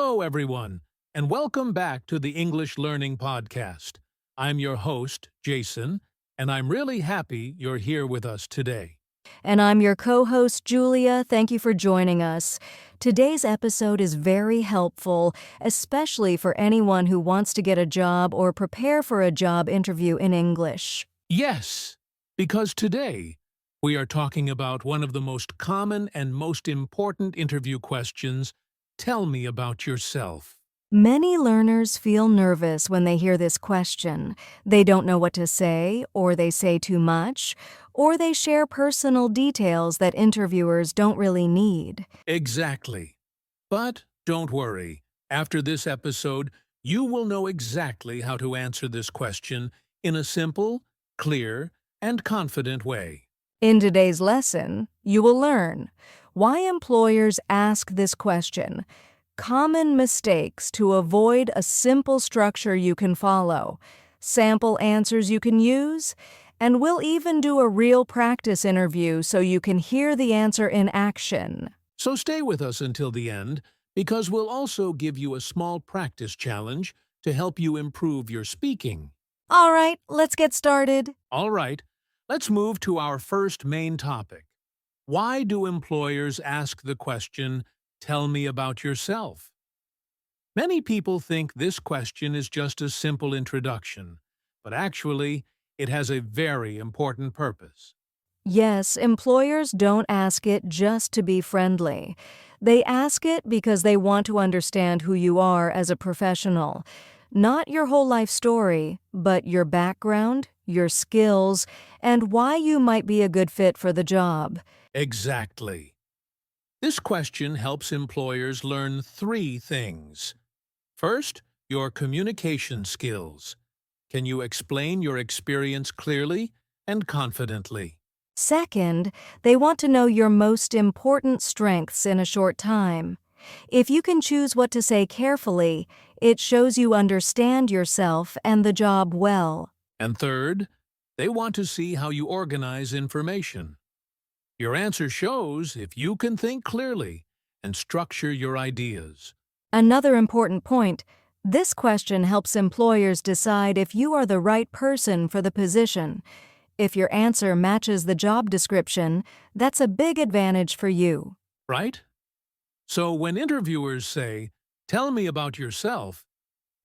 Hello, everyone, and welcome back to the English Learning Podcast. I'm your host, Jason, and I'm really happy you're here with us today. And I'm your co-host, Julia. Thank you for joining us. Today's episode is very helpful, especially for anyone who wants to get a job or prepare for a job interview in English. Yes, because today we are talking about one of the most common and most important interview questions. Tell me about yourself. Many learners feel nervous when they hear this question. They don't know what to say, or they say too much, or they share personal details that interviewers don't really need. Exactly. But don't worry. After this episode, you will know exactly how to answer this question in a simple, clear, and confident way. In today's lesson, you will learn why employers ask this question, common mistakes to avoid a simple structure you can follow, sample answers you can use, and we'll even do a real practice interview so you can hear the answer in action. So stay with us until the end, because we'll also give you a small practice challenge to help you improve your speaking. All right, let's get started. All right, let's move to our first main topic. Why do employers ask the question, "Tell me about yourself"? Many people think this question is just a simple introduction, but actually, it has a very important purpose. Yes, employers don't ask it just to be friendly. They ask it because they want to understand who you are as a professional. Not your whole life story, but your background, your skills, and why you might be a good fit for the job. Exactly. This question helps employers learn three things. First, your communication skills. Can you explain your experience clearly and confidently? Second, they want to know your most important strengths in a short time. If you can choose what to say carefully, it shows you understand yourself and the job well. And third, they want to see how you organize information. Your answer shows if you can think clearly and structure your ideas. Another important point, this question helps employers decide if you are the right person for the position. If your answer matches the job description, that's a big advantage for you. Right? So when interviewers say, "Tell me about yourself,"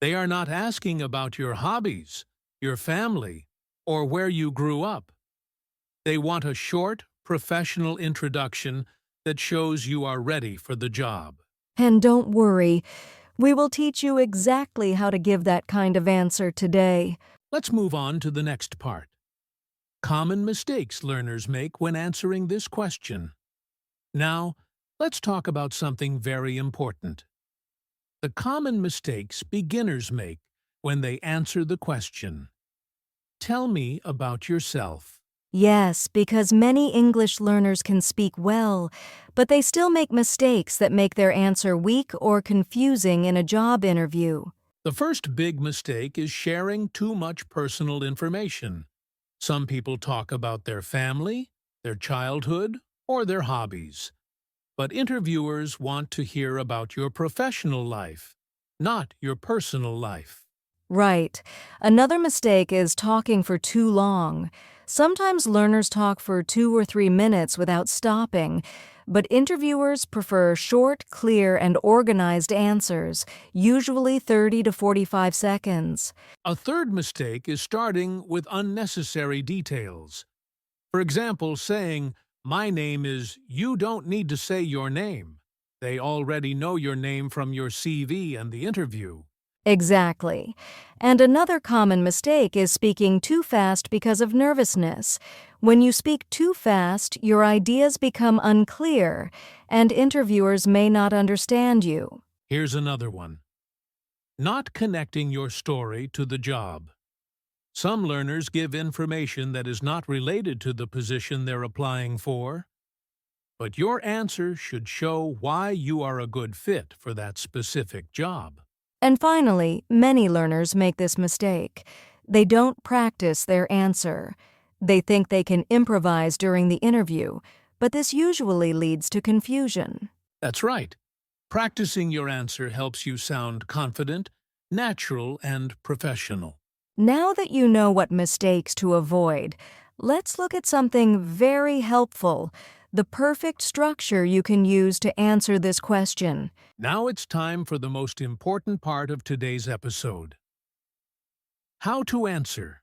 they are not asking about your hobbies, your family, or where you grew up. They want a short, professional introduction that shows you are ready for the job. And don't worry, we will teach you exactly how to give that kind of answer today. Let's move on to the next part. Common mistakes learners make when answering this question. Now, let's talk about something very important. The common mistakes beginners make when they answer the question. Tell me about yourself. Yes, because many English learners can speak well, but they still make mistakes that make their answer weak or confusing in a job interview. The first big mistake is sharing too much personal information. Some people talk about their family, their childhood, or their hobbies. But interviewers want to hear about your professional life, not your personal life. Right. Another mistake is talking for too long. Sometimes learners talk for 2 or 3 minutes without stopping, but interviewers prefer short, clear, and organized answers, usually 30 to 45 seconds. A third mistake is starting with unnecessary details. For example, saying, "My name is," you don't need to say your name. They already know your name from your CV and the interview. Exactly. And another common mistake is speaking too fast because of nervousness. When you speak too fast, your ideas become unclear, and interviewers may not understand you. Here's another one. Not connecting your story to the job. Some learners give information that is not related to the position they're applying for, but your answer should show why you are a good fit for that specific job. And finally, many learners make this mistake. They don't practice their answer. They think they can improvise during the interview, but this usually leads to confusion. That's right. Practicing your answer helps you sound confident, natural, and professional. Now that you know what mistakes to avoid, let's look at something very helpful, the perfect structure you can use to answer this question. Now it's time for the most important part of today's episode. How to answer.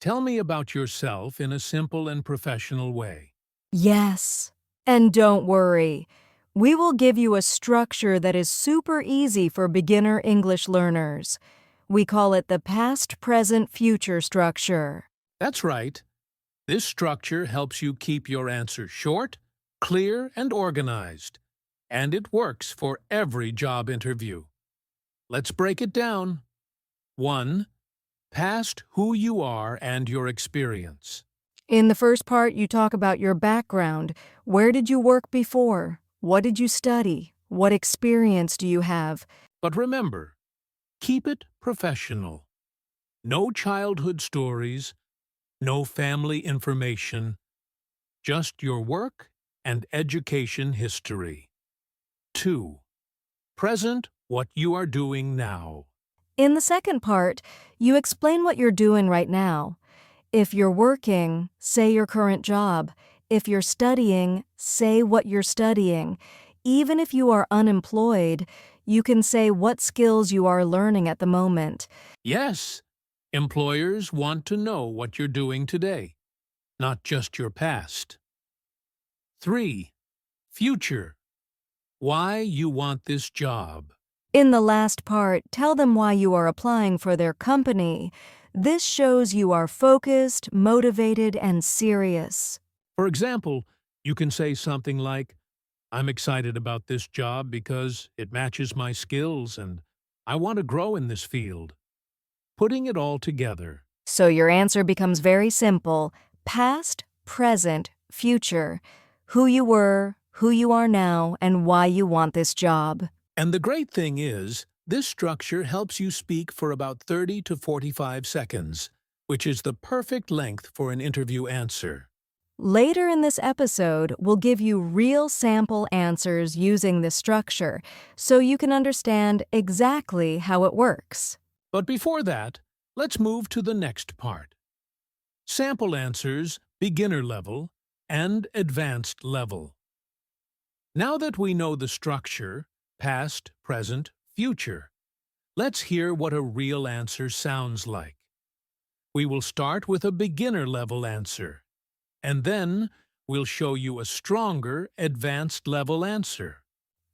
Tell me about yourself in a simple and professional way. Yes. And don't worry. We will give you a structure that is super easy for beginner English learners. We call it the past, present, future structure. That's right. This structure helps you keep your answer short, clear, and organized. And it works for every job interview. Let's break it down. 1. Past who you are and your experience. In the first part, you talk about your background. Where did you work before? What did you study? What experience do you have? But remember, keep it professional. No childhood stories, no family information, just your work and education history. 2. Present what you are doing now. In the second part, you explain what you're doing right now. If you're working, say your current job. If you're studying, say what you're studying. Even if you are unemployed, you can say what skills you are learning at the moment. Yes, employers want to know what you're doing today, not just your past. 3. Future. Why you want this job. In the last part, tell them why you are applying for their company. This shows you are focused, motivated, and serious. For example, you can say something like, I'm excited about this job because it matches my skills and I want to grow in this field. Putting it all together. So your answer becomes very simple: past, present, future. Who you were, who you are now, and why you want this job. And the great thing is, this structure helps you speak for about 30 to 45 seconds, which is the perfect length for an interview answer. Later in this episode, we'll give you real sample answers using this structure, so you can understand exactly how it works. But before that, let's move to the next part. Sample answers, beginner level, and advanced level. Now that we know the structure, past, present, future, let's hear what a real answer sounds like. We will start with a beginner-level answer, and then we'll show you a stronger, advanced-level answer.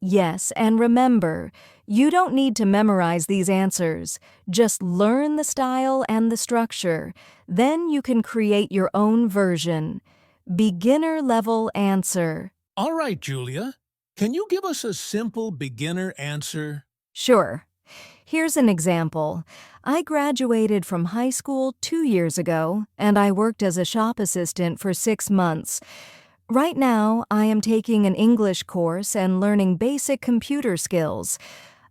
Yes, and remember, you don't need to memorize these answers. Just learn the style and the structure. Then you can create your own version. Beginner-level answer. All right, Julia, can you give us a simple beginner answer? Sure. Here's an example. I graduated from high school 2 years ago, and I worked as a shop assistant for 6 months. Right now, I am taking an English course and learning basic computer skills.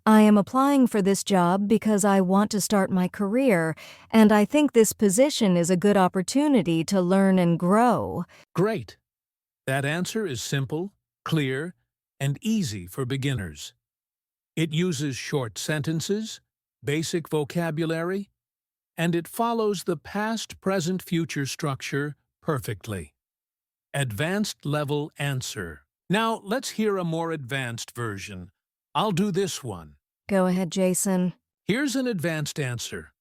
I am applying for this job because I want to start my career, and I think this position is a good opportunity to learn and grow. Great. That answer is simple, clear, and easy for beginners. It uses short sentences, basic vocabulary, and it follows the past, present, future structure perfectly. Advanced level answer. Now let's hear a more advanced version. I'll do this one. Go ahead, Jason. Here's an advanced answer.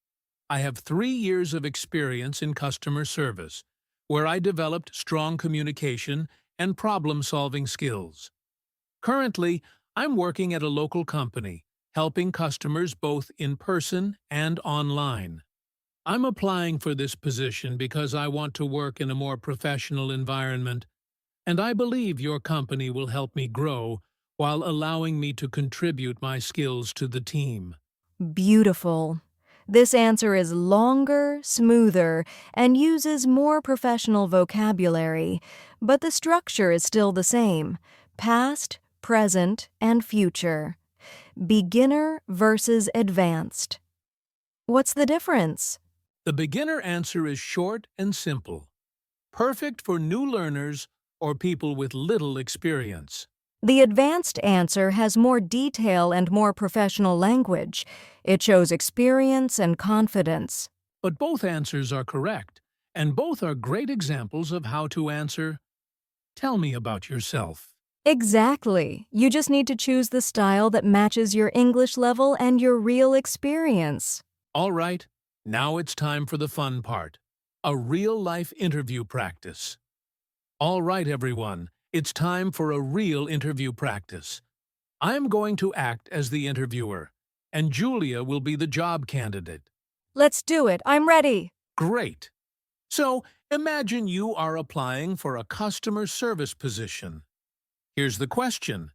I have 3 years of experience in customer service, where I developed strong communication and problem-solving skills. Currently, I'm working at a local company, helping customers both in person and online. I'm applying for this position because I want to work in a more professional environment, and I believe your company will help me grow while allowing me to contribute my skills to the team. Beautiful. This answer is longer, smoother, and uses more professional vocabulary, but the structure is still the same: past, present, and future. Beginner versus advanced. What's the difference? The beginner answer is short and simple, perfect for new learners or people with little experience. The advanced answer has more detail and more professional language. It shows experience and confidence. But both answers are correct, and both are great examples of how to answer, "Tell me about yourself." Exactly. You just need to choose the style that matches your English level and your real experience. All right, now it's time for the fun part, a real-life interview practice. All right, everyone, it's time for a real interview practice. I'm going to act as the interviewer, and Julia will be the job candidate. Let's do it. I'm ready. Great! So, imagine you are applying for a customer service position. Here's the question.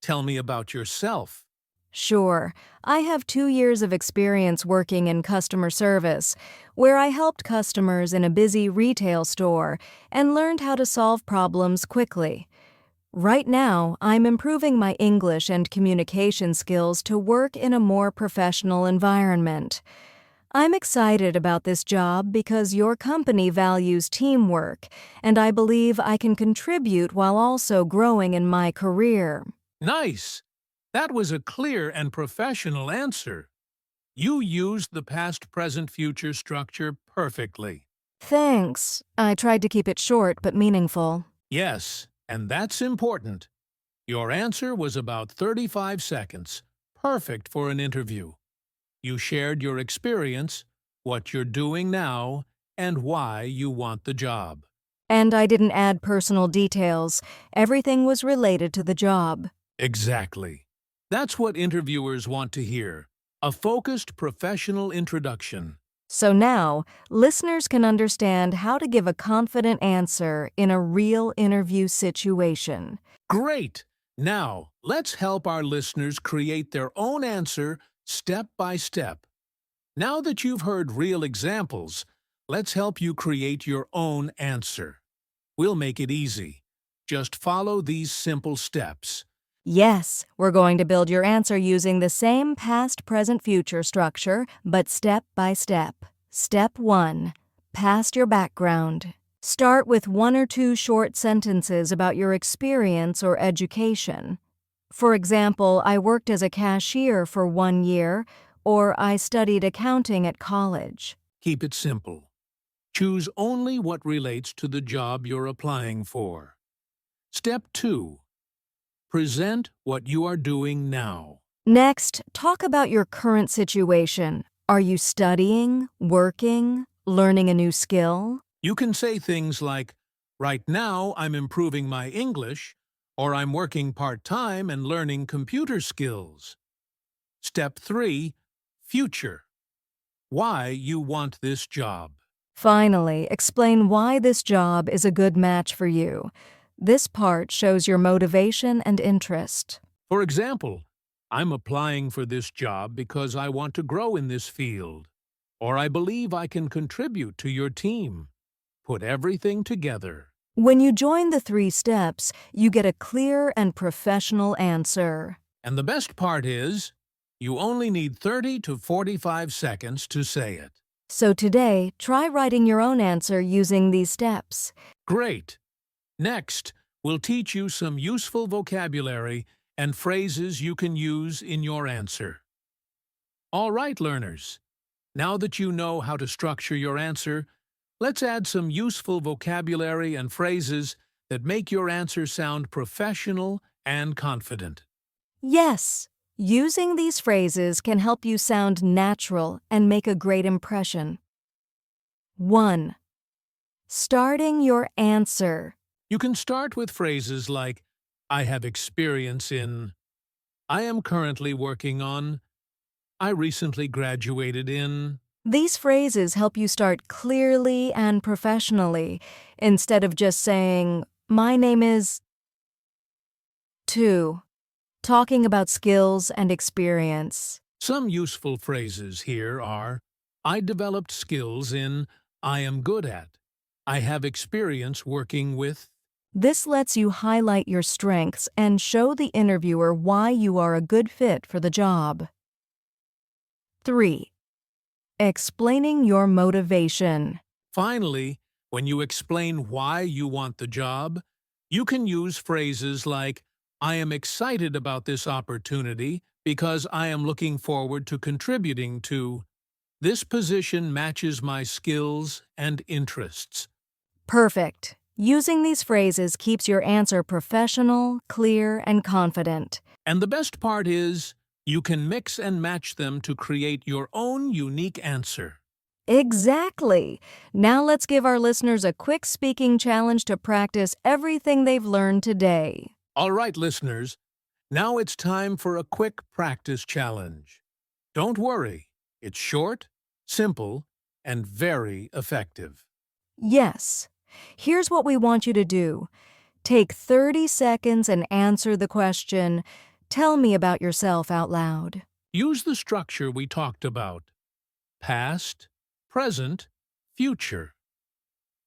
Tell me about yourself. Sure. I have 2 years of experience working in customer service, where I helped customers in a busy retail store and learned how to solve problems quickly. Right now, I'm improving my English and communication skills to work in a more professional environment. I'm excited about this job because your company values teamwork, and I believe I can contribute while also growing in my career. Nice! That was a clear and professional answer. You used the past, present, future structure perfectly. Thanks. I tried to keep it short but meaningful. Yes, and that's important. Your answer was about 35 seconds, perfect for an interview. You shared your experience, what you're doing now, and why you want the job. And I didn't add personal details. Everything was related to the job. Exactly. That's what interviewers want to hear, a focused professional introduction. So now, listeners can understand how to give a confident answer in a real interview situation. Great! Now, let's help our listeners create their own answer step by step. Now that you've heard real examples, let's help you create your own answer. We'll make it easy. Just follow these simple steps. Yes, we're going to build your answer using the same past, present, future structure, but step by step. Step 1. Past your background. Start with 1 or 2 short sentences about your experience or education. For example, I worked as a cashier for 1 year, or I studied accounting at college. Keep it simple. Choose only what relates to the job you're applying for. Step 2. Present what you are doing now. Next, talk about your current situation. Are you studying, working, learning a new skill? You can say things like, "Right now I'm improving my English," or "I'm working part-time and learning computer skills." Step 3. Future. Why you want this job. Finally, explain why this job is a good match for you. This part shows your motivation and interest. For example, "I'm applying for this job because I want to grow in this field," or "I believe I can contribute to your team." Put everything together. When you join the 3 steps, you get a clear and professional answer. And the best part is, you only need 30 to 45 seconds to say it. So today, try writing your own answer using these steps. Great! Next, we'll teach you some useful vocabulary and phrases you can use in your answer. All right, learners. Now that you know how to structure your answer, let's add some useful vocabulary and phrases that make your answer sound professional and confident. Yes, using these phrases can help you sound natural and make a great impression. 1. Starting your answer. You can start with phrases like, "I have experience in," "I am currently working on," "I recently graduated in." These phrases help you start clearly and professionally, instead of just saying, "My name is." 2. Talking about skills and experience. Some useful phrases here are, "I developed skills in," "I am good at," "I have experience working with." This lets you highlight your strengths and show the interviewer why you are a good fit for the job. 3. Explaining your motivation. Finally, when you explain why you want the job, you can use phrases like, I am excited about this opportunity because I am looking forward to contributing to. This position matches my skills and interests. Perfect. Using these phrases keeps your answer professional, clear, and confident. And the best part is, you can mix and match them to create your own unique answer. Exactly. Now let's give our listeners a quick speaking challenge to practice everything they've learned today. All right, listeners, now it's time for a quick practice challenge. Don't worry, it's short, simple, and very effective. Yes. Here's what we want you to do. Take 30 seconds and answer the question, "Tell me about yourself" out loud. Use the structure we talked about: past, present, future.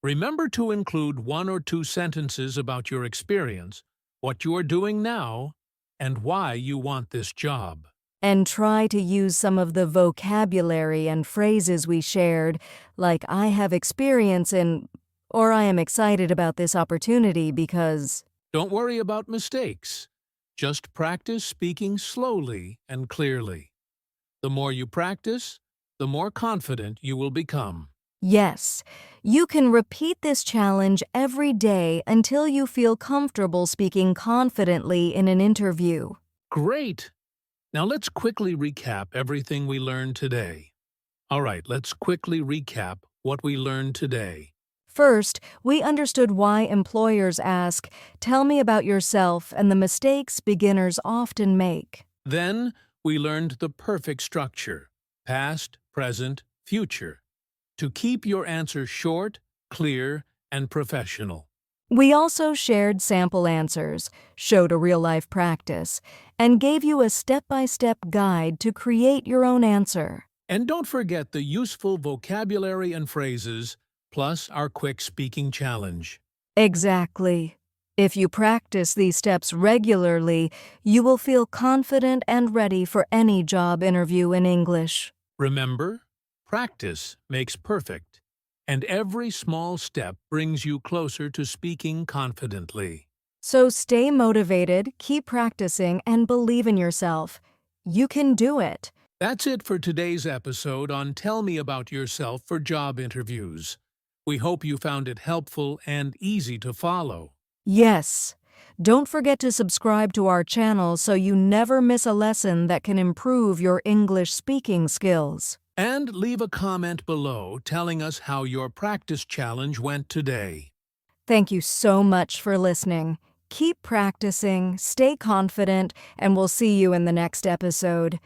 Remember to include 1 or 2 sentences about your experience, what you are doing now, and why you want this job. And try to use some of the vocabulary and phrases we shared, like "I have experience in," or "I am excited about this opportunity because." Don't worry about mistakes. Just practice speaking slowly and clearly. The more you practice, the more confident you will become. Yes, you can repeat this challenge every day until you feel comfortable speaking confidently in an interview. Great! Now let's quickly recap everything we learned today. All right, let's quickly recap what we learned today. First, we understood why employers ask, "Tell me about yourself," and the mistakes beginners often make. Then, we learned the perfect structure: past, present, future, to keep your answer short, clear, and professional. We also shared sample answers, showed a real-life practice, and gave you a step-by-step guide to create your own answer. And don't forget the useful vocabulary and phrases, plus our quick speaking challenge. Exactly. If you practice these steps regularly, you will feel confident and ready for any job interview in English. Remember, practice makes perfect, and every small step brings you closer to speaking confidently. So stay motivated, keep practicing, and believe in yourself. You can do it. That's it for today's episode on Tell Me About Yourself for Job Interviews. We hope you found it helpful and easy to follow. Yes. Don't forget to subscribe to our channel so you never miss a lesson that can improve your English speaking skills. And leave a comment below telling us how your practice challenge went today. Thank you so much for listening. Keep practicing, stay confident, and we'll see you in the next episode.